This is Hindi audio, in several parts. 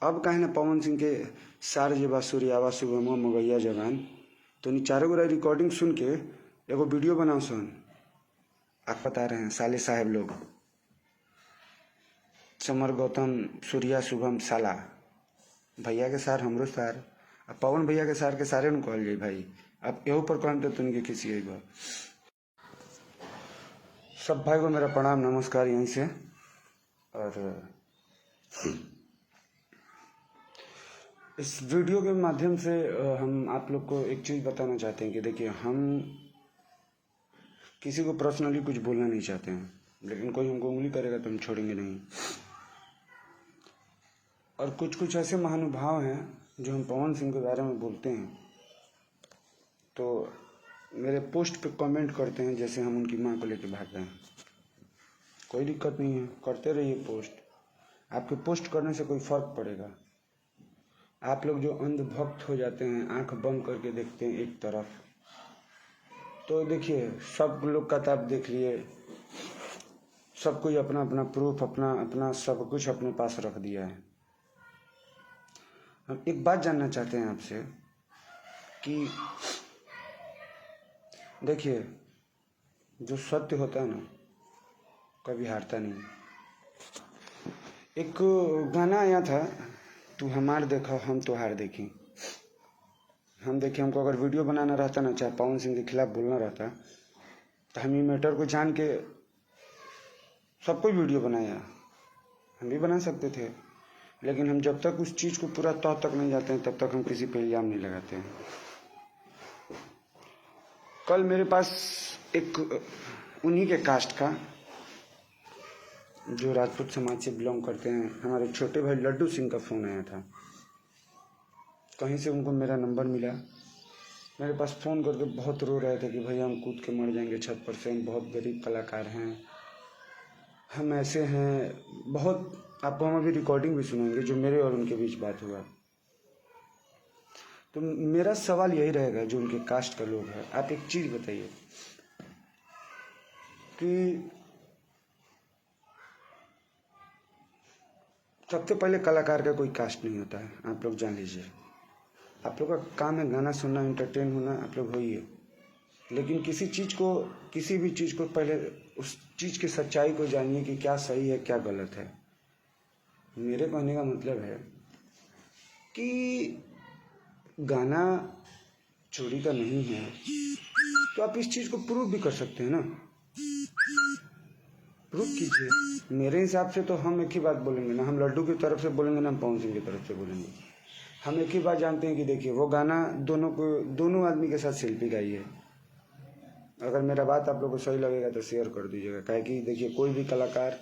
अब काहे ना पवन सिंह के सार जे बा सूर्यावा सुगमा मगैया जवान तो नी चारों गोरा रिकॉर्डिंग सुन के एगो वीडियो बनाओ सन। आप बता रहे हैं साले साहब लोग समर गौतम सूर्या शुभम साला भैया के सार हमरो सार अब पवन भैया के सार के सारे न कहल जाई भाई। अब एहू पर कहम तो तुनके किसी आई बा। सब भाई को मेरा प्रणाम नमस्कार यहीं से। और इस वीडियो के माध्यम से हम आप लोग को एक चीज़ बताना चाहते हैं कि देखिए, हम किसी को पर्सनली कुछ बोलना नहीं चाहते हैं, लेकिन कोई हमको उंगली करेगा तो हम छोड़ेंगे नहीं। और कुछ ऐसे महानुभाव हैं जो हम पवन सिंह के बारे में बोलते हैं तो मेरे पोस्ट पे कमेंट करते हैं जैसे हम उनकी माँ को लेकर भाग गए हैं। कोई दिक्कत नहीं है, करते रहिए पोस्ट। आपके पोस्ट करने से कोई फ़र्क पड़ेगा? आप लोग जो अंधभक्त हो जाते हैं, आंख बंद करके देखते हैं एक तरफ, तो देखिए सब लोग का तो आप देख लिए, सब कोई अपना अपना प्रूफ अपना अपना सब कुछ अपने पास रख दिया है। हम एक बात जानना चाहते हैं आपसे कि देखिए, जो सत्य होता है ना कभी हारता नहीं। एक गाना आया था, तू हमार देखा हम तुहार देखी। हम देखिए, हमको अगर वीडियो बनाना रहता ना, चाहे पवन सिंह के खिलाफ बोलना रहता, तो हम ये मैटर को जान के सबको वीडियो बनाया, हम भी बना सकते थे। लेकिन हम जब तक उस चीज़ को पूरा तह तक नहीं जाते हैं तब तक हम किसी पे इल्ज़ाम नहीं लगाते हैं। कल मेरे पास एक उन्हीं के कास्ट का जो राजपूत समाज से बिलोंग करते हैं, हमारे छोटे भाई लड्डू सिंह का फ़ोन आया था। कहीं से उनको मेरा नंबर मिला, मेरे पास फ़ोन करके बहुत रो रहे थे कि भैया हम कूद के मर जाएंगे छत पर से, हम बहुत गरीब कलाकार हैं, हम ऐसे हैं बहुत। आपको हम अभी रिकॉर्डिंग भी सुनेंगे जो मेरे और उनके बीच बात हुआ। तो मेरा सवाल यही रहेगा, जो उनके कास्ट का लोग हैं, आप एक चीज़ बताइए कि सबसे पहले कलाकार का कोई कास्ट नहीं होता है, आप लोग जान लीजिए। आप लोग का काम है गाना सुनना, एंटरटेन होना, आप लोग होइए। लेकिन किसी भी चीज़ को पहले उस चीज़ की सच्चाई को जानिए कि क्या सही है क्या गलत है। मेरे कहने का मतलब है कि गाना चोरी का नहीं है, तो आप इस चीज़ को प्रूव भी कर सकते हैं ना, प्रूव कीजिए। मेरे हिसाब से तो हम एक ही बात बोलेंगे ना, हम लड्डू की तरफ से बोलेंगे ना हम पवन सिंह की तरफ से बोलेंगे। हम एक ही बात जानते हैं कि देखिए, वो गाना दोनों आदमी के साथ शिल्पी गाई है। अगर मेरा बात आप लोग को सही लगेगा तो शेयर कर दीजिएगा। काहे कि देखिए, कोई भी कलाकार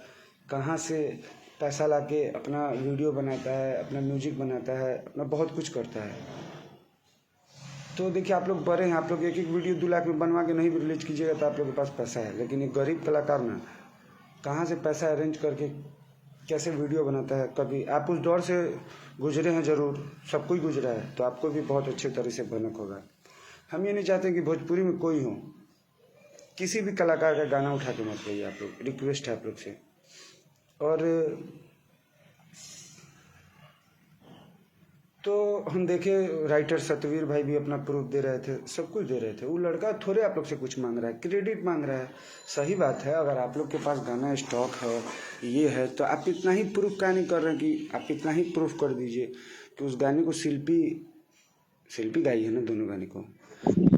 कहाँ से पैसा लाके अपना वीडियो बनाता है, अपना म्यूजिक बनाता है, अपना बहुत कुछ करता है। तो देखिए, आप लोग बड़े हैं, आप लोग एक वीडियो 2 लाख में बनवा के नहीं रिलीज कीजिएगा तो आप लोग के पास पैसा है। लेकिन एक गरीब कलाकार ना कहाँ से पैसा अरेंज करके कैसे वीडियो बनाता है। कभी आप उस दौर से गुजरे हैं, ज़रूर सबको ही गुजरा है, तो आपको भी बहुत अच्छे तरह से भनक होगा। हम ये नहीं चाहते कि भोजपुरी में कोई हो, किसी भी कलाकार का गाना उठा के मत गाइए। आप लोग, रिक्वेस्ट है आप लोग से। और तो हम देखे राइटर सतवीर भाई भी अपना प्रूफ दे रहे थे, सब कुछ दे रहे थे। वो लड़का थोड़े आप लोग से कुछ मांग रहा है, क्रेडिट मांग रहा है। सही बात है, अगर आप लोग के पास गाना स्टॉक है, ये है, तो आप इतना ही प्रूफ क्या नहीं कर रहे हैं कि आप इतना ही प्रूफ कर दीजिए कि उस गाने को शिल्पी गाई है ना, दोनों गाने को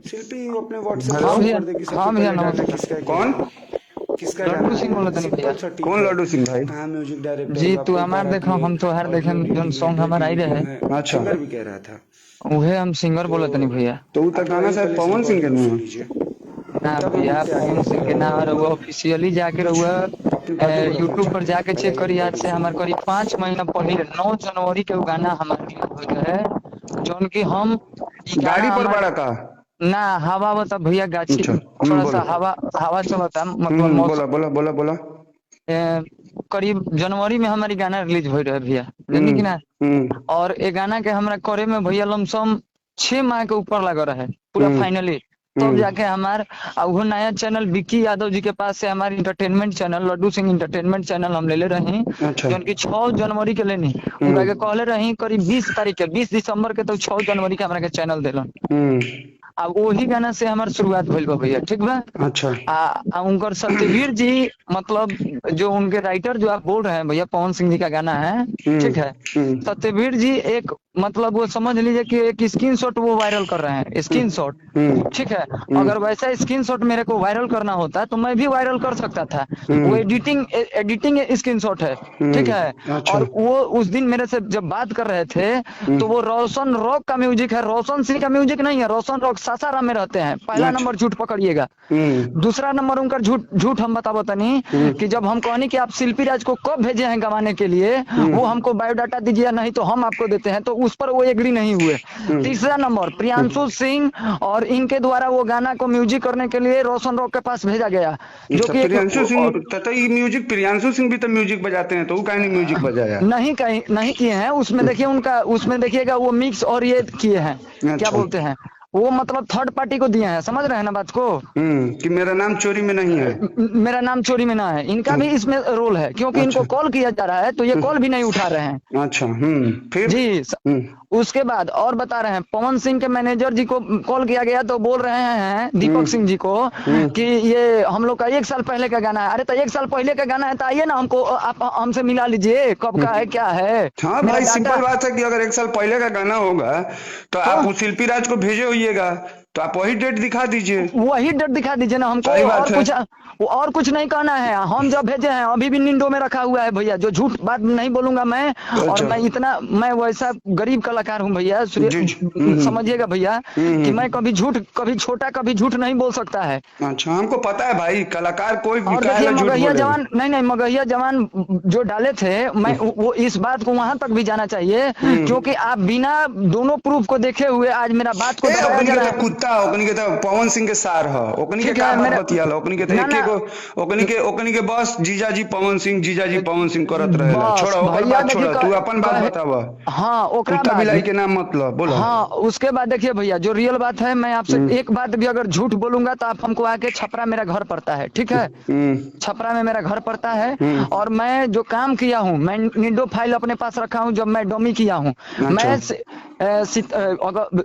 शिल्पी अपने व्हाट्सएप पर कर दे कि सबसे पहले गाना किसका, कौन किसका लड्डू सिंह बोला तनी भैया। कौन लड्डू सिंह भाई? हाँ, म्यूजिक डायरेक्टर जी, तू हमार देखो हम तो हर देखे जोन सॉन्ग हमार आई रहे। अच्छा, सिंगर भी कह रहा था, उहे हम सिंगर बोला तनी भैया। तो वो तक गाना शायद पवन सिंह के नहीं है ना भैया, पवन सिंह के ना, और वो ऑफिशियली जाके रहुआ यूट्यूब पर जाके चेक करी। आज से हमार करीब 5 महीना पहले 9 जनवरी के वो गाना हमारे लिए है, जोन की हम गाड़ी पर बड़ा का ना हवा बता भैया, गाछी थोड़ा सा हवा चलता, मतलब बोला बोला बोला बोला। करीब जनवरी में हमारी गाना रिलीज हो रहा है भैया, जानी कि ना। और ये गाना के हमरा करे में भैया लमसम 6 माह के ऊपर लगा रहा है पूरा फाइनली। तब जाके हमार वो नया चैनल विक्की यादव जी के पास से हमारे entertainment channel Laddu Singh entertainment channel हम ले रही, अच्छा। जो उनकी 6 जनवरी के लेनी उनका के कहले रही करीब 20 तारीख के 20 दिसंबर के, तो 6 जनवरी के हमारे के चैनल दिलन। अब वही गाना से हमार शुरुआत भइल बा भैया, ठीक बा। अच्छा। उनकर सत्यवीर जी, मतलब जो उनके राइटर जो आप बोल रहे हैं भैया, पवन सिंह जी का गाना है, ठीक है। सत्यवीर जी एक, मतलब वो समझ लीजिए कि एक स्क्रीनशॉट वो वायरल कर रहे हैं, स्क्रीनशॉट, ठीक है। अगर वैसा स्क्रीनशॉट मेरे को वायरल करना होता तो मैं भी वायरल कर सकता था। वो एडिटिंग स्क्रीनशॉट है, ठीक है। अच्छा। और वो उस दिन मेरे से जब बात कर रहे थे तो वो रोशन रॉक का म्यूजिक है, रोशन सिंह का म्यूजिक नहीं है, रोशन रॉक सासाराम में रहते हैं। पहला नंबर झूठ पकड़िएगा। दूसरा नंबर उनका झूठ हम बताबो तनी कि जब हम कहनी कि आप शिल्पी राज को कब भेजे हैं गवाने के लिए, वो हमको बायोडाटा दीजिए नहीं तो हम आपको देते हैं, तो उस पर वो एग्री नहीं हुए। तीसरा नंबर प्रियांशु सिंह और इनके द्वारा वो गाना को म्यूजिक करने के लिए रोशन रॉक के पास भेजा गया, जो कि प्रियांशु सिंह तथा ये म्यूजिक, प्रियांशु सिंह भी तो म्यूजिक बजाते हैं, तो वो कहीं म्यूजिक बजाया नहीं किए हैं। उसमें देखिए उनका, उसमें देखिएगा वो मिक्स और ये किए हैं, क्या बोलते हैं वो, मतलब थर्ड पार्टी को दिए हैं, समझ रहे हैं ना बात को। कि मेरा नाम चोरी में नहीं है, मेरा नाम चोरी में ना है, इनका भी इसमें रोल है, क्योंकि इनको कॉल किया जा रहा है तो ये कॉल भी नहीं उठा रहे हैं। अच्छा। फिर जी। उसके बाद और बता रहे हैं, पवन सिंह के मैनेजर जी को कॉल किया गया तो बोल रहे हैं दीपक सिंह जी को कि ये हम लोग का 1 साल पहले का गाना है। अरे तो 1 साल पहले का गाना है तो आइए ना, हमको आप हमसे मिला लीजिए कब का है क्या है। हाँ भाई, सिंपल बात है कि अगर 1 साल पहले का गाना होगा तो आप उस शिल्पी राज को भेजे होइएगा, तो आप वही डेट दिखा दीजिए, वही डेट दिखा दीजिए ना हमको। और कुछ नहीं कहना है। हम जब भेजे हैं अभी भी निंडो में रखा हुआ है भैया, जो झूठ बात नहीं बोलूंगा मैं। और मैं वैसा गरीब कलाकार हूँ भैया, समझिएगा भैया कि मैं कभी झूठ, कभी छोटा, कभी झूठ नहीं बोल सकता है। अच्छा, हमको पता है भाई, कलाकार कोई भी। और देखिए मगहिया जवान, नहीं मगहिया जवान जो डाले थे, मैं वो इस बात को वहां तक भी जाना चाहिए, क्योंकि आप बिना दोनों प्रूफ को देखे हुए आज मेरा बात को दबाया जा रहा है। कुत्ता ओकनी के तो पवन सिंह के सार ह, ओकनी के का बात बतियाल, ओकनी के तो ओकनी के बस जीजाजी पवन सिंह करत रहेला। छोड़ो ओकर बात, छोड़ो, तू अपन बात बतावा। हाँ, कुत्ता बिलाई के नाम मतलब बोलो। हाँ, उसके बाद देखिए भैया जो रियल बात है, मैं आपसे एक बात भी अगर झूठ बोलूंगा तो आप हमको आके, छपरा मेरा घर पड़ता है, ठीक है। छपरा में मेरा घर पड़ता है, और मैं जो काम किया हूँ, मैं निंडो फाइल अपने पास रखा हूँ, जब मैं डमी किया हूँ। मैं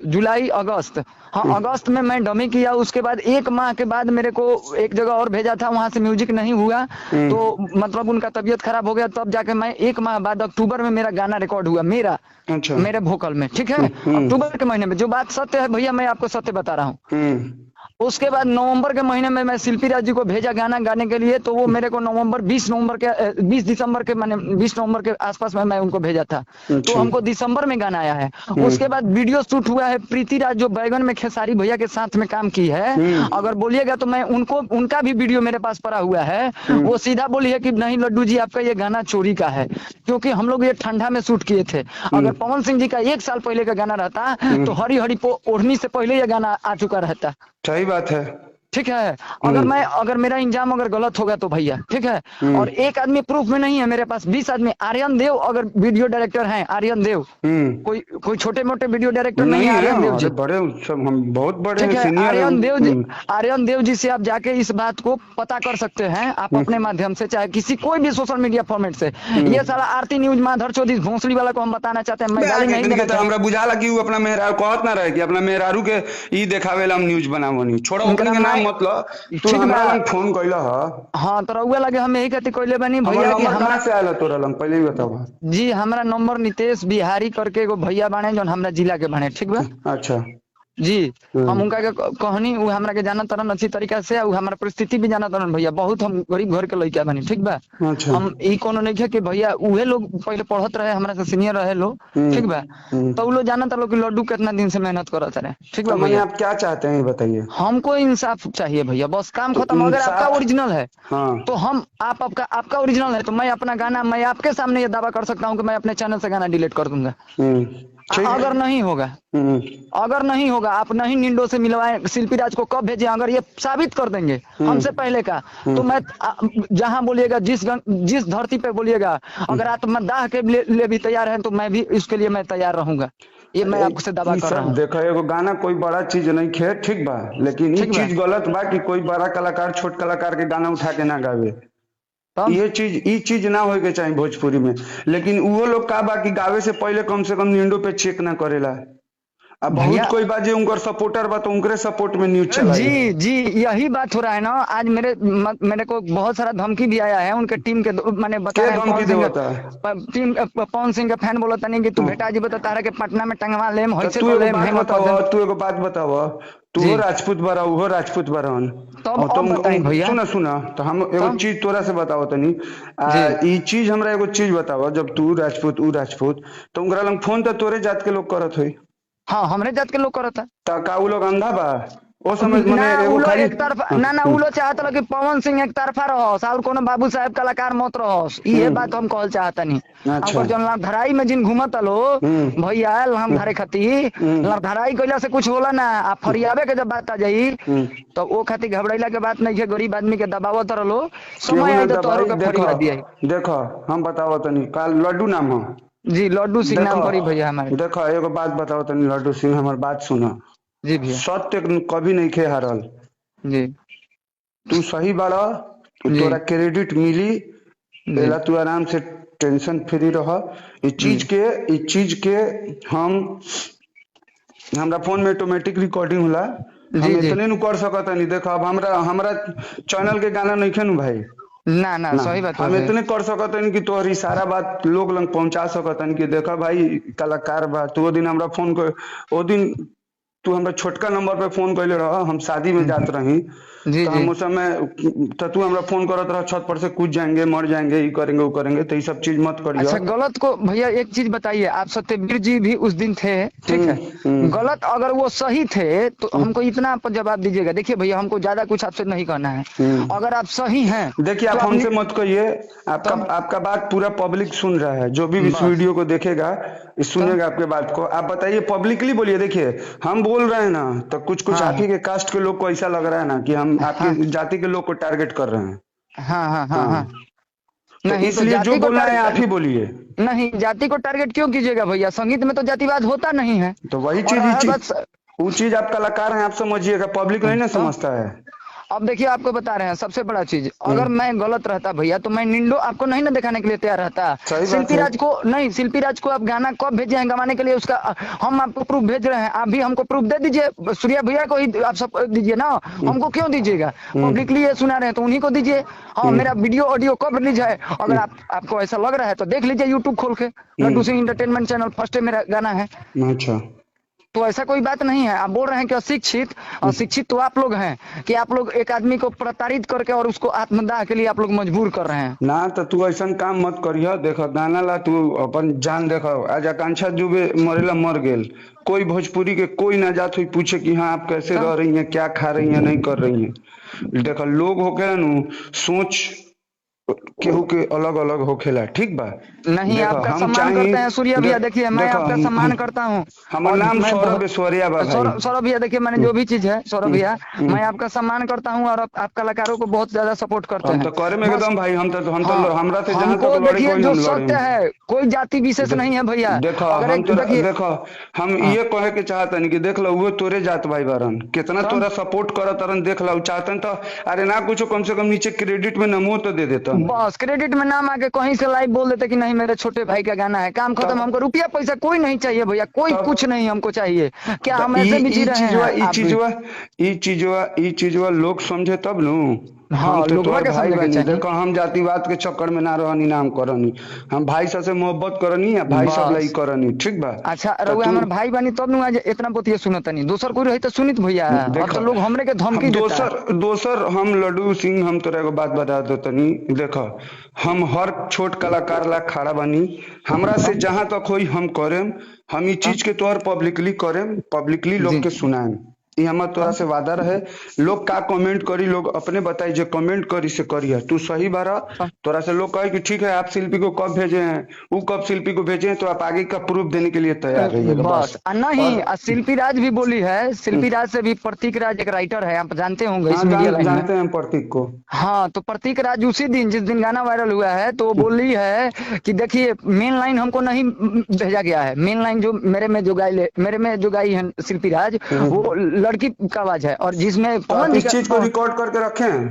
जुलाई अगस्त, हाँ अगस्त में मैं डमी किया। उसके बाद 1 माह के बाद मेरे को एक जगह और भेजा था, वहां से म्यूजिक नहीं हुआ, तो मतलब उनका तबीयत खराब हो गया। तब जाके मैं 1 माह बाद अक्टूबर में मेरा गाना रिकॉर्ड हुआ, मेरा। अच्छा। मेरे वोकल में, ठीक है। अक्टूबर के महीने में, जो बात सत्य है भैया, मैं आपको सत्य बता रहा हूँ। उसके बाद नवंबर के महीने में मैं शिल्पी राज जी को भेजा गाना गाने के लिए, तो वो मेरे को 20 दिसंबर के, माने 20 नवंबर के आसपास में मैं उनको भेजा था। तो हमको दिसंबर में गाना आया है। उसके बाद वीडियो शूट हुआ है प्रीति राज, जो बैगन में खेसारी भैया के साथ में काम की है। अगर बोलिएगा तो मैं उनका भी वीडियो मेरे पास पड़ा हुआ है। वो सीधा बोली है कि नहीं लड्डू जी, आपका ये गाना चोरी का है, क्योंकि हम लोग ये ठंडा में शूट किए थे। अगर पवन सिंह जी का 1 साल पहले का गाना रहता तो हरी हरी ओढ़नी से पहले ये गाना आ चुका रहता। सही बात है, ठीक है। अगर मेरा इंजाम अगर गलत होगा तो भैया, ठीक है। और एक आदमी प्रूफ में नहीं है, मेरे पास 20 आदमी। आर्यन देव अगर वीडियो डायरेक्टर हैं, आर्यन देव, कोई छोटे मोटे वीडियो डायरेक्टर नहीं है। आर्यन देव जी बड़े, सब हम बहुत बड़े हैं, सीनियर। आर्यन देव जी से आप जाके इस बात को पता कर सकते हैं, आप अपने माध्यम से, चाहे किसी कोई भी सोशल मीडिया फॉर्मेट से। ये सारा आरती न्यूज माधर चौधरी भोंसड़ी वाला को हम बताना चाहते हैं, मैं गाली नहीं देना चाहता। हमरा बुझाला कि अपना मेहरारू कहत ना रहे कि अपना मेहरारू के ई देखावेला हम न्यूज बनावनी, छोड़ो ओकनी के नाम मतलब। तू हमरा लंग फोन कइला ह? हाँ, तो रउआ लगे हम यही कहते कइले बानी भैया कि हमरा से आला तोरा लंग, पहले ही बतावा जी। हमरा नंबर नितेश बिहारी करके एगो भैया बाने, जो हमरा जिला के बाने, ठीक बा। अच्छा जी। हम उनका के कहनी, वो हमरा के जाना तरन अच्छी तरीका से, और हमारा परिस्थिति भी जाना तरन भैया। बहुत हम गरीब घर के लड़का बानी, ठीक बा। अच्छा। हम ई कोनो नहीं है कि भैया उहे लोग पहले पढ़त रहे, हमरा से सीनियर रहे लोग, ठीक बा। तो वो लोग जानत लोग कि लड्डू कितना दिन से मेहनत करत रहे, ठीक बा भैया। आप क्या चाहते हैं बताइए? हमको इंसाफ चाहिए भैया, बस काम खत्म। अगर आपका ओरिजिनल है तो हम आपका ओरिजिनल है तो मैं अपना गाना, मैं आपके सामने ये दावा कर सकता हूँ कि मैं अपने चैनल से गाना डिलीट कर दूंगा। अगर नहीं होगा, आप नहीं निंडो से मिलवाए, शिल्पी राज को कब भेजे, अगर ये साबित कर देंगे हमसे पहले का, तो मैं जहां बोलिएगा, जिस धरती पे बोलिएगा, अगर आत्मदाह के लिए भी तैयार है तो मैं भी इसके लिए मैं तैयार रहूंगा। ये मैं आपसे दावा ई कर रहा सब हूँ। देखो, एगो गाना कोई बड़ा चीज नहीं खे, ठीक बा, लेकिन ई ठीक बा। चीज गलत बा कि कोई बड़ा कलाकार छोट कलाकार के गाना उठा के ना गावे। तब ई चीज ना होए के चाहिए भोजपुरी में। लेकिन वो लोग का बा कि गावे से पहले कम से कम न्यूडो पे चेक ना करेला। अब बहुत भैया कोई बा जे उनकर सपोर्टर बा तो उनकरे सपोर्ट में न्यूज चलाई। जी जी, यही बात हो रहा है ना। आज मेरे को बहुत सारा धमकी भी आया है उनके टीम के मैंने बता के रहे हैं धमकी पवन सिंह देवता? टीम पवन सिंह के फैन बोलता नहीं कि तू बेटा जी बता तारा के पटना में टंगवा लेम तो होइसे तू को एगो लेम बात हेंगो बताव, कर तू एगो बात बताव, तू हो जी। राजपूत बरा, उहो राजपूत बरन। तब तो अब बताई भैया। सुना सुना, तो हम एगो तब चीज तोरा से बताओ तनी। जी ई चीज हमरा एगो चीज बताओ, जब तू राजपूत ऊ राजपूत, तो उनकरा लंग फोन तो तोरे जात के लोग करत होई। हाँ, हमरे जात के लोग करता। ता का उ लोग अंधा बा? ओ समझ ना मने एगो उलो खाली एक तरफा ना उलो चाहत कि पवन सिंह एक तरफा रहो और कोनो बाबू साहब कलाकार मत रहो। ये बात हम कहल चाहता नहीं। अच्छा। हमको जो लड़धराई में जिन घूमत लो भैया हम धरे खती लड़धराई कइला से कुछ होला ना। आ फरियावे के जब बात आ जाई तो वो खातिर घबराइला के बात नहीं है। गरीब आदमी के दबावत रहो, केहू समय ना आई तो तोहरो दबाई। के देखो फरिया दिया। देखो, हम बताओ तनी, काल लड्डू नाम हो। जी लड्डू सिंह नाम देखो पड़ी भैया हमारे। देखो, एगो बात बताओ तनी लड्डू सिंह, हमार बात सुनो। जी भैया। सत्य कभी नहीं खे हारल। जी तू सही बाड़ा, तो जी तोरा क्रेडिट मिली। जी एला तू आराम से टेंशन फ्री रह। इस चीज के हम हमरा फोन में ऑटोमेटिक रिकॉर्डिंग होला। जी हम जी। इतने नु कर सकत नहीं। देखो अब हमरा चैनल के गाना नहीं खेनु भाई ना ना ना, सही बात हम है। इतने कर सकत नहीं कि तोहरी सारा बात लोग लंग पहुंचा सकत नहीं कि देखा भाई कलाकार बा। तू ओ दिन हमरा फोन कर, ओ दिन तू हमरा छोटका नंबर पे फोन कैले रह, हम शादी में जात रही। जी तो जी। हम उस समय तो तू हमरा फोन करत रह, छत पर से कूद जाएंगे, मर जाएंगे, ये करेंगे वो करेंगे, तो ये सब चीज मत करियो। अच्छा गलत को भैया एक चीज बताइए, आप सत्यवीर जी भी उस दिन थे, ठीक है। हम्म। गलत अगर वो सही थे तो हमको इतना आप जवाब दीजिएगा। देखिए भैया हमको ज्यादा कुछ आपसे नहीं कहना है। हम्म। अगर आप सही हैं देखिए तो आप आप हमसे मत कहिए। आपका तब आपका बात पूरा पब्लिक सुन रहा है, जो भी इस बस वीडियो को देखेगा, इस तो सुनेगा आपके बात को। आप बताइए, पब्लिकली बोलिए। देखिए हम बोल रहे हैं ना, तो कुछ कुछ आप हाँ ही के कास्ट के लोग को ऐसा लग रहा है ना कि हम हाँ आपकी जाति के लोग को टारगेट कर रहे हैं। हाँ हाँ हाँ हाँ। हाँ, तो नहीं तो इसलिए जो जाति को बोलना है आप ही बोलिए। नहीं जाति को टारगेट क्यों कीजिएगा भैया? संगीत में तो जातिवाद होता नहीं है। तो वही और चीज, रहा बस वो चीज आप कलाकार हैं, आप समझिएगा, पब्लिक नहीं ना तो समझता है। अब देखिए आपको बता रहे हैं सबसे बड़ा चीज, अगर हम्म। मैं गलत रहता भैया तो मैं निंडो आपको नहीं ना दिखाने के लिए तैयार रहता। सही बात शिल्पी है। राज को नहीं, शिल्पी राज को आप गाना कब भेजे हैं गवाने के लिए उसका हम आपको प्रूफ भेज रहे हैं। आप भी हमको प्रूफ दे दीजिए। सूर्या भैया को ही आप सब दीजिए ना, हमको क्यों दीजिएगा? पब्लिकली ये सुना रहे हैं तो उन्हीं को दीजिए। हाँ मेरा वीडियो ऑडियो कब रिलीज है, अगर आपको ऐसा लग रहा है तो देख लीजिए यूट्यूब खोल के, Laddu Singh entertainment channel first मेरा गाना है। अच्छा। तो ऐसा कोई बात नहीं है। आप बोल रहे हैं कि अशिक्षित, अशिक्षित तो आप लोग हैं कि आप लोग एक आदमी को प्रताड़ित करके और उसको आत्मदाह के लिए आप लोग मजबूर कर रहे हैं। ना तो तू ऐसा काम मत करियो। देखो गाना ला तू अपन जान, देखो आज आकांक्षा दुबे मरेला मर गेल, कोई भोजपुरी के कोई ना जात हुई पूछे कि हाँ आप कैसे रह रही हैं, क्या खा रही हैं, नहीं कर रही हैं। देखो लोग होके नु सोच केहू के अलग अलग होखेला, ठीक बा। नहीं देखो आपका हम सम्मान चाहे, करते हैं सूर्या भैया। देखिए मैं देखो आपका सम्मान करता हूँ हमर और नाम मैं सौरभ ऐश्वर्या बा भाई। सौरभ भैया देखिए मैंने जो भी चीज है सौरभ भैया मैं आपका सम्मान करता हूँ और आप कलाकारों को बहुत ज्यादा सपोर्ट करते हम हैं। तो करे में बस एकदम भाई, हम तो हाँ हमरा से जहां हमको तक लड़े देखिए कोई जो हम लड़े। सत्य है, कोई जाति विशेष नहीं है भैया। देखो अगर हम एक तोरा देखिए देखो, हम हाँ ये कहे के चाहतन कि देख लो वो तोरे जात भाई बारन कितना तब तोरा सपोर्ट करत रन, देख लो चाहतन तो अरे ना कुछ कम से कम नीचे क्रेडिट में नमो तो दे देतन। बस क्रेडिट में नाम आके कहीं से लाइव बोल देते कि नहीं मेरे छोटे भाई का गाना है, काम खत्म। तब हमको रुपया पैसा कोई नहीं चाहिए भैया, कोई तब कुछ नहीं हमको चाहिए। क्या तो हम ऐसे भी जी ई रहे चीजवा हैं ई आप भी? चीजवा ई चीजवा लोग समझे तब नु। हम हाँ तो लोगवा तोर के भाई समझे के बनी। चाहिए। देखो हम जातिवाद के चक्कर में ना रहनी, नाम करनी। हम भाई सब से मोहब्बत करनी या भाई सब लाई बस करनी, ठीक बा। अच्छा तो रउआ तू हमारे भाई बानी तब नु आज इतना बतिया सुनत नहीं, दोसर कोई रही तो सुनित भैया। अब देखो, तो लोग हमरे के धमकी हम देता है। दोसर हम लड्डू सिंह, हम तोरा एगो बात बता दो तनी। देखो हम हर छोट कलाकार ला खड़ा बनी, हमरा से तब जहां तक होई हम करेम। हम ई तब चीज के तोहर पब्लिकली करेम, पब्लिकली जी लोग के सुनाएम। ये हमार तोरा से वादा रहे। लोग का कमेंट करी, लोग अपने बताई, जो कमेंट करी से करिए तू सही बारा। तोरा से लोग कहे कि ठीक है आप शिल्पी को कब भेजे हैं, वो कब शिल्पी को भेजे हैं, तो आप आगे का प्रूफ देने के लिए तैयार रहिएगा बस बस। नहीं, और शिल्पी राज भी बोली है, शिल्पी राज से भी प्रतीक राज एक राइटर है, आप जानते होंगे इस हाँ मीडिया लाइन में। जानते हैं हम प्रतीक को। हाँ, तो प्रतीक राज उसी दिन जिस दिन गाना वायरल हुआ है तो वो बोली है कि देखिए मेन लाइन हमको नहीं भेजा गया है, मेन लाइन जो मेरे में जो गाई है शिल्पी राज, वो लड़की का आवाज है, और जिसमें तो आप पवन जी इस चीज को का रिकॉर्ड करके रखे हैं?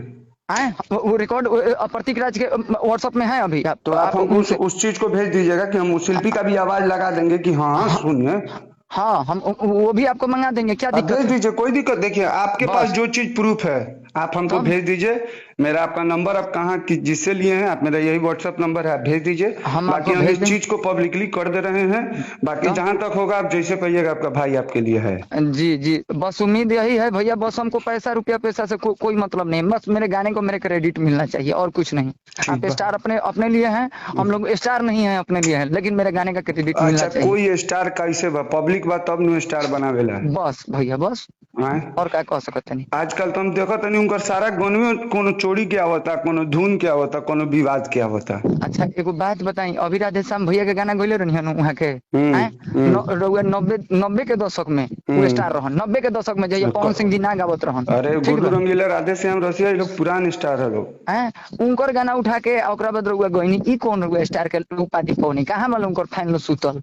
आए वो रिकॉर्ड प्रतीक राज के व्हाट्सएप में है अभी, तो आप हमको उनसे उस चीज को भेज दीजिएगा कि हम उस शिल्पी का भी आवाज लगा देंगे कि हाँ सुनिए। हाँ, हम वो भी आपको मंगा देंगे, क्या आप दिक्कत भेज है? दीजिए, कोई दिक्कत। देखिए आपके पास बस जो चीज प्रूफ है आप हमको तब भेज दीजिए। मेरा आपका नंबर आप कहाँ जिससे लिए हैं आप, मेरा यही व्हाट्सएप नंबर है, आप भेज दीजिए। हम बाकी आपको हम भेज इस दें। चीज को पब्लिकली कर दे रहे हैं। बाकी तब जहां तक होगा आप जैसे कहिएगा, आपका भाई आपके लिए है। जी जी, बस उम्मीद यही है भैया, बस हमको पैसा से कोई मतलब नहीं, बस मेरे गाने को मेरे क्रेडिट मिलना चाहिए और कुछ नहीं। ठीक आप बा। स्टार अपने अपने लिए हैं, हम लोग स्टार नहीं है अपने लिए हैं, लेकिन मेरे गाने का क्रेडिट मिलना अच्छा चाहिए। कोई स्टार कैसे बा, पब्लिक बा तब नु स्टार बनावेला। बस भैया बस, आय और क्या कह सकते नहीं। आजकल तो हम देखो तनी उनकर सारा गान में कोनो चोरी क्या होता, कोनो धुन क्या होता, कोनो विवाद क्या होता। अच्छा एगो बात बताई, अभी राधे श्याम भैया के गाना गइले रही वहाँ के हम्म आए हम्म रउआ नब्बे नब्बे के दशक में वो स्टार हम्म। रहन, 90 के दशक में जहिया पवन सिंह जी ना गावत रहन। अरे ठीक गुड्डू बा, रंगीला, राधे श्याम रसिया, ये लोग पुरान स्टार है लोग। हैं उनकर गाना उठा के ओकरा बाद रउआ गइनी, ई कौन रउआ स्टार के उपाधि पौनी, कहाँ मालूम उनकर फैन लोग सुतल,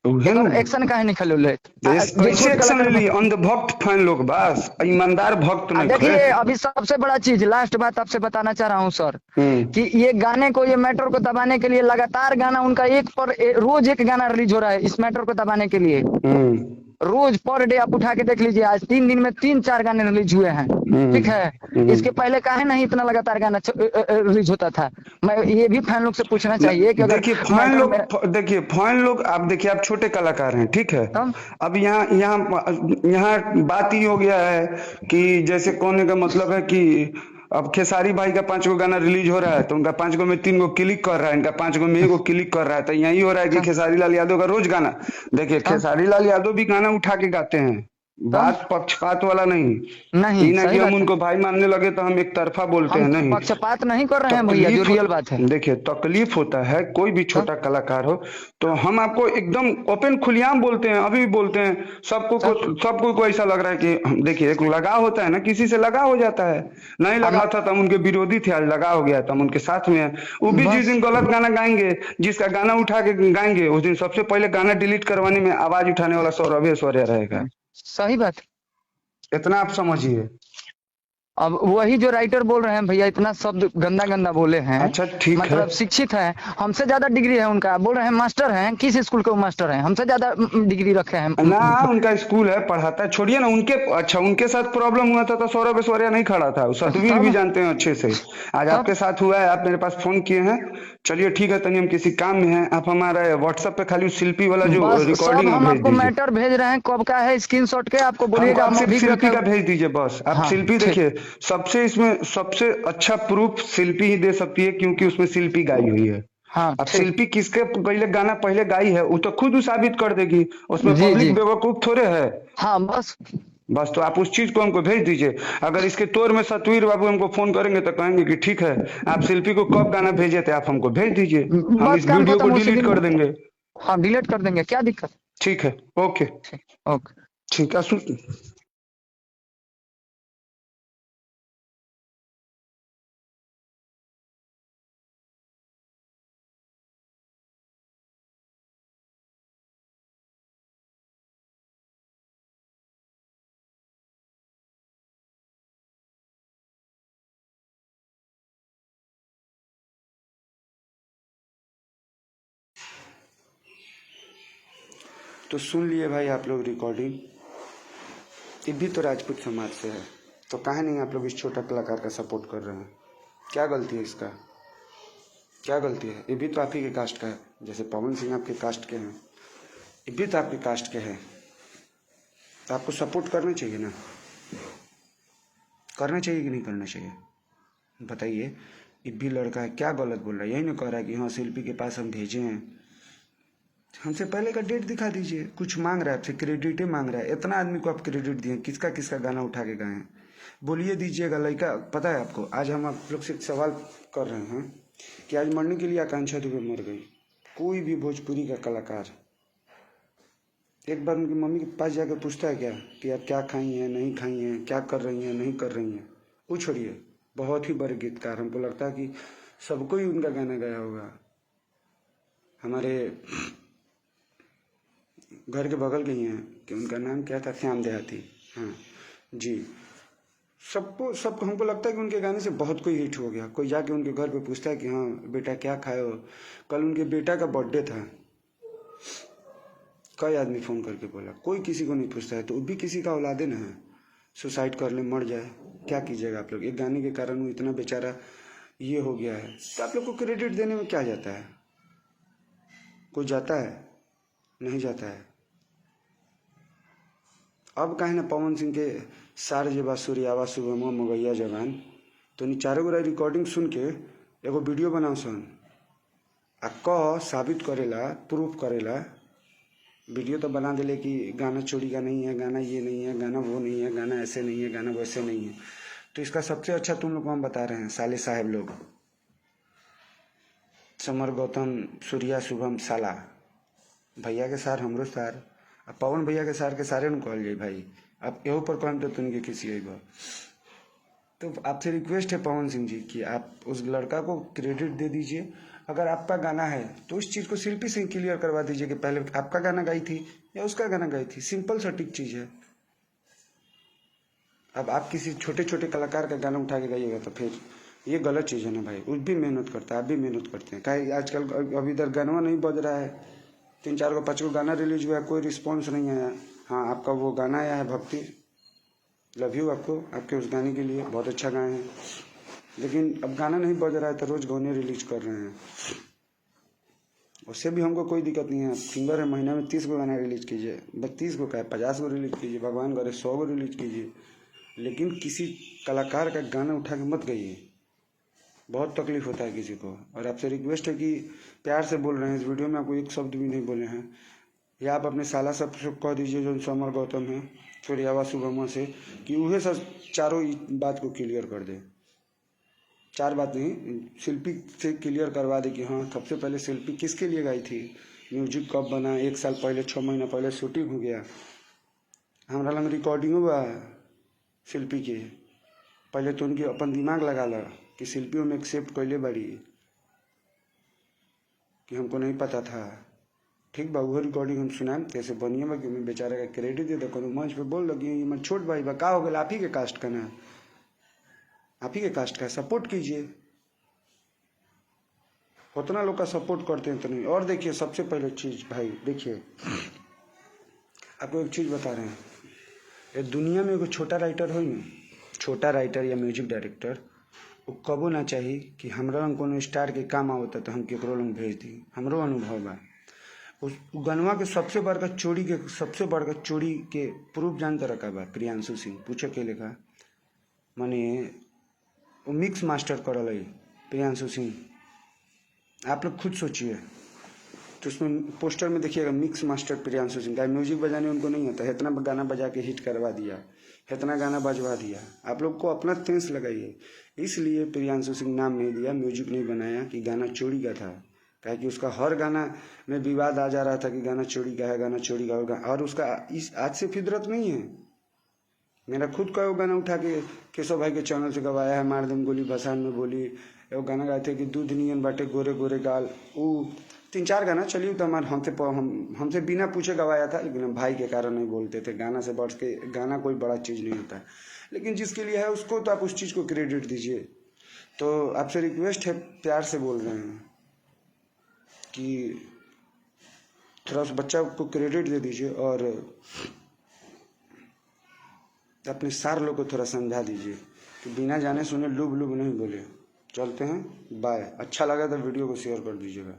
उहे एकर नु एक्शन काहे नहीं खेले ले जे कैसे छोट एक्शन ले कलाकार ली, अंधभक्त फैन लोग बस, ईमानदार भक्त नहीं खे। देखिए अभी सबसे बड़ा चीज लास्ट बात आपसे बताना चाह रहा हूँ सर, हम्म कि ये गाने को, ये मैटर को दबाने के लिए लगातार गाना उनका रोज एक गाना रिलीज हो रहा है इस मैटर को दबाने के लिए। हम्म रोज पर डे आप उठा के देख लीजिए, आज 3 दिन में 3-4 गाने रिलीज हुए हैं। ठीक है, इसके पहले काहे नहीं इतना लगातार गाना रिलीज होता था? मैं ये भी फैन लोग से पूछना चाहिए कि अगर देखिए फैन मैटर लोग मेरा देखिए फैन लोग, आप देखिए आप छोटे कलाकार हैं ठीक है। तब अब यहाँ यहाँ यहाँ बात ही हो गया है कि जैसे कहने का मतलब है कि अब खेसारी भाई का 5 गो गाना रिलीज हो रहा है तो उनका 5 गो में 3 गो क्लिक कर रहा है, इनका 5 गो में 1 गो क्लिक कर रहा है, तो यही हो रहा है कि तब खेसारी लाल यादव का रोज गाना। देखिए तब खेसारी लाल यादव भी गाना उठा के गाते हैं, तब बात पक्षपात वाला नहीं। नहीं, ई ना कि सही हम बात है, उनको भाई मानने लगे तो हम एक तरफा बोलते हम हैं, नहीं। पक्षपात नहीं कर रहे हैं भैया, जो तकलीफ, रियल बात है। देखिए तकलीफ होता है, कोई भी तब छोटा कलाकार हो तो हम आपको एकदम ओपन खुलेआम बोलते हैं, अभी भी बोलते हैं। तब सबको को ऐसा लग रहा है कि देखिए एक लगाव होता है ना, किसी से लगाव हो जाता है। नहीं हम लगाव था तो हम उनके विरोधी थे, आज लगाव हो गया तो हम उनके साथ में हैं। वो भी जिस बस दिन गलत गाना गाएंगे, जिसका गाना उठा के गाएंगे, उस दिन सबसे पहले गाना डिलीट करवाने में आवाज उठाने वाला सौरभ ऐश्वर्या रहेगा। सही बात। इतना आप समझिए। अब वही जो राइटर बोल रहे हैं भैया, इतना शब्द गंदा गंदा बोले हैं, अच्छा ठीक है। मतलब शिक्षित है, हमसे ज्यादा डिग्री है उनका, बोल रहे हैं मास्टर हैं, किस स्कूल के वो मास्टर हैं, हमसे ज्यादा डिग्री रखे हैं। ना उनका स्कूल है, पढ़ाता है, छोड़िए ना उनके। अच्छा उनके साथ प्रॉब्लम हुआ था तो सौरभ ऐश्वर्या नहीं खड़ा था, सतवीर भी तब जानते हैं अच्छे से। आज तब आपके साथ हुआ है, आप मेरे पास फोन किए हैं। चलिए ठीक है, तनी हम किसी काम में हैं, आप हमारा व्हाट्सएप पे खाली उस शिल्पी वाला जो बस सब रिकॉर्डिंग है हम भेज आपको दीजिए। मैटर भेज रहे हैं, कब का है स्क्रीनशॉट के आपको हमको बोलिएगा, आप हम सिर्फ अभी शिल्पी रखे। का भेज दीजिए बस। आप हाँ शिल्पी ठीक, देखिए, सबसे इसमें सबसे अच्छा प्रूफ शिल्पी ही दे सकती है, क्योंकि उसमें शिल्पी गाई हुई है। हाँ अब ठीक, शिल्पी किसके पहले गाना पहले गाई है वो तो खुद साबित कर देगी, उसमें जी पब्लिक जी, बेवकूफ थोड़े है। हाँ बस बस तो आप उस चीज को हमको भेज दीजिए। अगर इसके तौर में सतवीर बाबू हमको फोन करेंगे तो कहेंगे कि ठीक है, आप शिल्पी को कब गाना भेजे थे आप हमको भेज दीजिए, हम बस इस काम वीडियो को खत्म उसी डिलीट दिन, कर देंगे। हाँ डिलीट कर देंगे, क्या दिक्कत। ठीक है, ओके। ठीक, ओके। ठीक है तो सुन लिए भाई आप लोग रिकॉर्डिंग। ये भी तो राजपूत समाज से है, तो काहे नहीं आप लोग इस छोटा कलाकार का सपोर्ट कर रहे हैं? क्या गलती है इसका, क्या गलती है? ये भी तो आप ही के कास्ट का है, जैसे पवन सिंह आपके कास्ट के हैं, ये भी तो आपके कास्ट के हैं, तो आपको सपोर्ट करना चाहिए ना, करना चाहिए कि नहीं करना चाहिए? बताइए। ये भी लड़का है, क्या गलत बोल रहा है? यही ना कह रहा है कि हाँ शिल्पी के पास हम भेजे हैं, हमसे पहले का डेट दिखा दीजिए। कुछ मांग रहा है आपसे, क्रेडिट ही मांग रहा है। इतना आदमी को आप क्रेडिट दिए, किसका किसका गाना उठा के गाए हैं बोलिए, दीजिएगा। लड़का पता है आपको, आज हम आप लोग से एक सवाल कर रहे हैं कि आज मरने के लिए आकांक्षा दुबे मर गई। कोई भी भोजपुरी का कलाकार एक बार उनकी मम्मी के पास जाकर पूछता है क्या कि आप क्या खाई हैं, नहीं खाई हैं, क्या कर रही हैं, नहीं कर रही हैं? वो छोड़िए, बहुत ही बड़े गीतकार, हमको लगता है कि सबको ही उनका गाना गाया होगा। हमारे घर के बगल के ही हैं कि उनका नाम क्या था, श्याम देहाती। हाँ जी, सबको हमको लगता है कि उनके गाने से बहुत कोई हिट हो गया। कोई जाके उनके घर पे पूछता है कि हाँ बेटा क्या खाए हो। कल उनके बेटा का बर्थडे था, कई आदमी फ़ोन करके बोला, कोई किसी को नहीं पूछता है। तो भी किसी का औलादे ना है, सुसाइड कर ले, मर जाए, क्या कीजिएगा आप लोग? एक गाने के कारण वो इतना बेचारा ये हो गया है, तो आप लोग को क्रेडिट देने में क्या जाता है? कोई जाता है? नहीं जाता है। अब कहे ना पवन सिंह के सार जे बाँसुरी आवा सुबह मगैया जवान, तो नी चारों गोरा रिकॉर्डिंग सुन के एगो वीडियो बनाओ सन आ कह साबित करेला, प्रूफ करेला। वीडियो तो बना देले कि गाना चोरी का नहीं है, गाना ये नहीं है, गाना वो नहीं है, गाना ऐसे नहीं है, गाना वैसे नहीं है। तो इसका सबसे अच्छा तुम लोग को हम बता रहे हैं, साले साहब लोग, समर गौतम, सूर्या शुभम, साला भैया के सार हमरो सार, अब पवन भैया के सार के सारे न कहल जाए भाई। अब एहो पर कहम तो तुमके किसी अइबा। तो आपसे रिक्वेस्ट है पवन सिंह जी कि आप उस लड़का को क्रेडिट दे दीजिए। अगर आपका गाना है तो उस चीज़ को शिल्पी से क्लियर करवा दीजिए कि पहले आपका गाना गाई थी या उसका गाना गाई थी। सिंपल सटीक चीज़ है। अब आप किसी छोटे छोटे कलाकार का गाना उठा के गाइएगा तो फिर ये गलत चीज़ है ना भाई। उस भी मेहनत करता है, आप भी मेहनत करते हैं। काहे आजकल अभी इधर गाना नहीं बज रहा है, 3-4 को 5 को गाना रिलीज हुआ है, कोई रिस्पॉन्स नहीं आया। हाँ, आपका वो गाना आया है भक्ति, लव यू आपको, आपके उस गाने के लिए, बहुत अच्छा गाए हैं। लेकिन अब गाना नहीं बज रहा है तो रोज़ गाने रिलीज कर रहे हैं, उससे भी हमको कोई दिक्कत नहीं है। सिंगर है, महीना में 30 को गाना रिलीज कीजिए, 32 को क्या 50 को रिलीज कीजिए, भगवान करे 100 को रिलीज कीजिए, लेकिन किसी कलाकार का गाना उठा के मत गाइए। बहुत तकलीफ होता है किसी को। और आपसे रिक्वेस्ट है कि प्यार से बोल रहे हैं, इस वीडियो में आपको एक शब्द भी नहीं बोले हैं, या आप अपने साला सब कह दीजिए जो समर गौतम है, सूर्यावा शुभमा से, कि वह सब चारों बात को क्लियर कर दे। 4 बात नहीं, शिल्पी से क्लियर करवा दे कि हाँ सबसे पहले शिल्पी किसके लिए गाई थी, म्यूजिक कब बना, 1 साल पहले, 6 महीना पहले शूटिंग हो गया, हमारा लंग रिकॉर्डिंग हुआ शिल्पी के। पहले तो उनकी अपन दिमाग लगा ला कि शिल्पियों में एक्सेप्ट कैले बड़ी कि हमको नहीं पता था। ठीक बा, वो रिकॉर्डिंग हम सुनाएं कैसे बनिए बा कि मैं बेचारे का क्रेडिट दे दो, कोनो मंच पे बोल लगी ये मैं छोट भाई बा का हो गया, आप ही के कास्ट का ना, आप ही के कास्ट का सपोर्ट कीजिए। उतना लोग का सपोर्ट करते हैं तो नहीं। और देखिए सबसे पहले चीज़ भाई, देखिए आपको एक चीज़ बता रहे हैं, ये दुनिया में एगो छोटा राइटर हो ना, छोटा राइटर या म्यूजिक डायरेक्टर, वो कबो ना चाहिए कि हमरा लंग कोनो स्टार के काम आवता तो हम केकरो लंग भेज दी। हमरो अनुभव बा उस गनवा के सबसे बड़का चोरी के प्रूफ जानते रखा बा प्रियांशु सिंह, पूछे के लेखा माने वो मिक्स मास्टर करल है प्रियांशु सिंह। आप लोग खुद सोचिए, तो उसमें पोस्टर में देखिएगा मिक्स मास्टर प्रियांशु सिंह का। म्यूजिक बजाने उनको नहीं आता, इतना गाना बजा के हिट करवा दिया, इतना गाना बजवा दिया। आप लोग को अपना सेंस लगाइए। इसलिए प्रियांशु सिंह नाम नहीं दिया, म्यूजिक नहीं बनाया कि गाना चोरी का था, क्या कि उसका हर गाना में विवाद आ जा रहा था कि गाना चोरी का है, गाना चोरी का होगा। और उसका इस आज से फितरत नहीं है। मेरा खुद का वो गाना उठा के केशव भाई के चैनल से गवाया है, मार दम गोली भसान में बोली, वो गाना गाए थे कि दूध नियन बाटे गोरे गोरे गाल, वो 3-4 गाना चलिए तो हमारे हमसे बिना पूछे गवाया था, लेकिन हम भाई के कारण नहीं बोलते थे। गाना से बढ़ के गाना कोई बड़ा चीज़ नहीं होता है, लेकिन जिसके लिए है उसको तो आप उस चीज़ को क्रेडिट दीजिए। तो आपसे रिक्वेस्ट है, प्यार से बोल रहे हैं कि थोड़ा उस बच्चा को क्रेडिट दे दीजिए और अपने सार लोग को थोड़ा समझा दीजिए कि बिना जाने सुने लुब लुब नहीं बोले। चलते हैं, बाय। अच्छा लगा तो वीडियो को शेयर कर दीजिएगा।